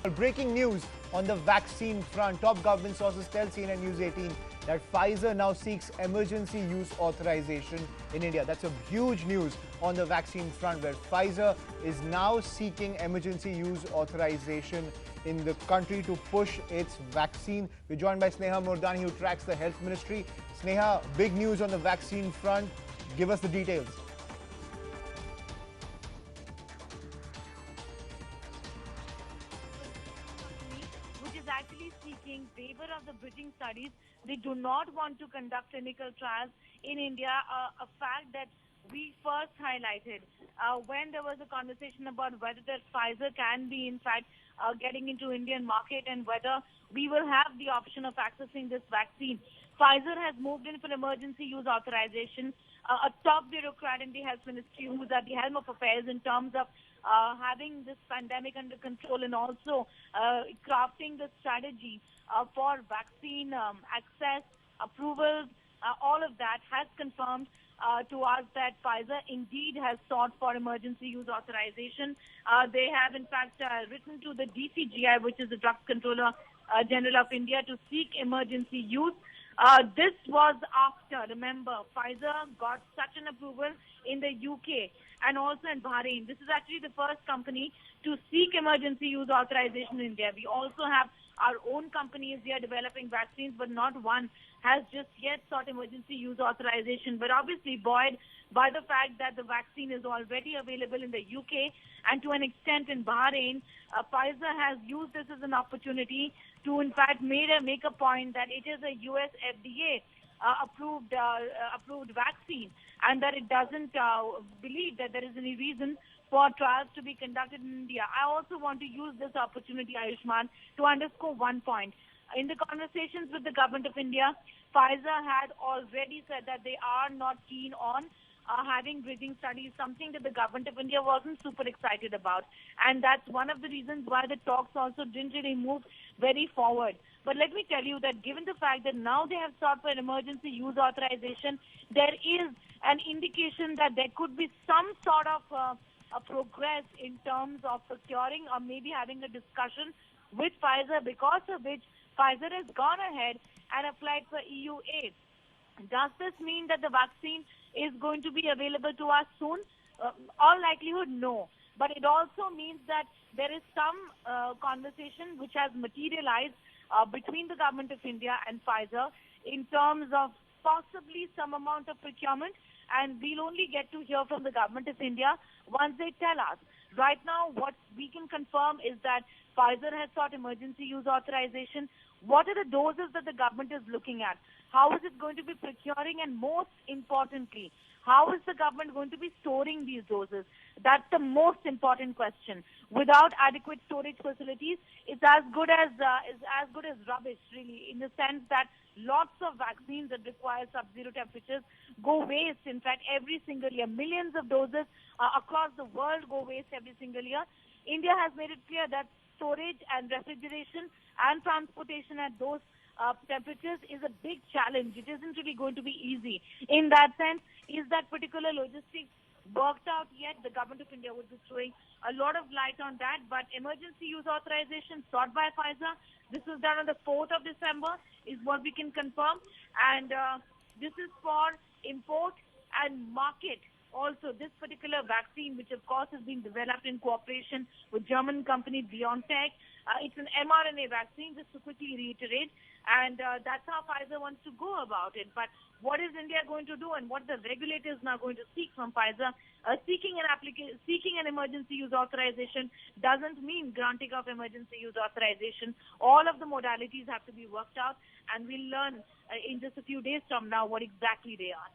Breaking news on the vaccine front. Top government sources tell CNN News 18 that Pfizer now seeks emergency use authorization in India. That's a huge news on the vaccine front, where Pfizer is now seeking emergency use authorization in the country to push its vaccine. We're joined by Sneha Murdani, who tracks the health ministry. Sneha, big news on the vaccine front. Give us the details. Which is actually seeking waiver of the bridging studies. They do not want to conduct clinical trials in India, a fact that we first highlighted when there was a conversation about whether that Pfizer can be in fact getting into Indian market and whether we will have the option of accessing this vaccine. Pfizer has moved in for emergency use authorization. A top bureaucrat in the health ministry who's at the helm of affairs in terms of having this pandemic under control and also crafting the strategy for vaccine access, approvals, all of that has confirmed to us that Pfizer indeed has sought for emergency use authorization. They have in fact written to the DCGI, which is the Drug Controller General of India, to seek emergency use. This was after, remember, Pfizer got such an approval in the UK and also in Bahrain. This is actually the first company to seek emergency use authorization in India. We also have our own companies here developing vaccines, but not one has just yet sought emergency use authorization. But obviously buoyed by the fact that the vaccine is already available in the UK and to an extent in Bahrain, Pfizer has used this as an opportunity to in fact make a point that it is a US FDA approved vaccine and that it doesn't believe that there is any reason for trials to be conducted in India. I also want to use this opportunity, Ayushman, to underscore one point. In the conversations with the government of India, Pfizer had already said that they are not keen on having bridging studies, something that the government of India wasn't super excited about. And that's one of the reasons why the talks also didn't really move very forward. But let me tell you that given the fact that now they have sought for an emergency use authorization, there is an indication that there could be some sort of a progress in terms of procuring or maybe having a discussion with Pfizer, because of which Pfizer has gone ahead and applied for EUA. Does this mean that the vaccine is going to be available to us soon? All likelihood, no. But it also means that there is some conversation which has materialized between the government of India and Pfizer in terms of possibly some amount of procurement, and we'll only get to hear from the government of India once they tell us. Right now, what we can confirm is that Pfizer has sought emergency use authorization. What are the doses that the government is looking at? How is it going to be procuring? And most importantly, how is the government going to be storing these doses? That's the most important question. Without adequate storage facilities, it's as good as rubbish, really, in the sense that lots of vaccines that require sub-zero temperatures go waste. In fact, every single year, millions of doses across the world go waste every single year. India has made it clear that storage and refrigeration and transportation at those temperatures is a big challenge. It isn't really going to be easy. In that sense, is that particular logistics worked out yet? The government of India would be throwing a lot of light on that. But emergency use authorization sought by Pfizer, this was done on the 4th of December, is what we can confirm. And this is for import and market. Also, this particular vaccine, which of course is being developed in cooperation with German company ड-19, it's an mRNA vaccine, just to quickly reiterate, and that's how Pfizer wants to go about it. But what is India going to do, and what the regulators now going to seek from Pfizer? Seeking an emergency use authorization doesn't mean granting of emergency use authorization. All of the modalities have to be worked out, and we'll learn in just a few days from now what exactly they are.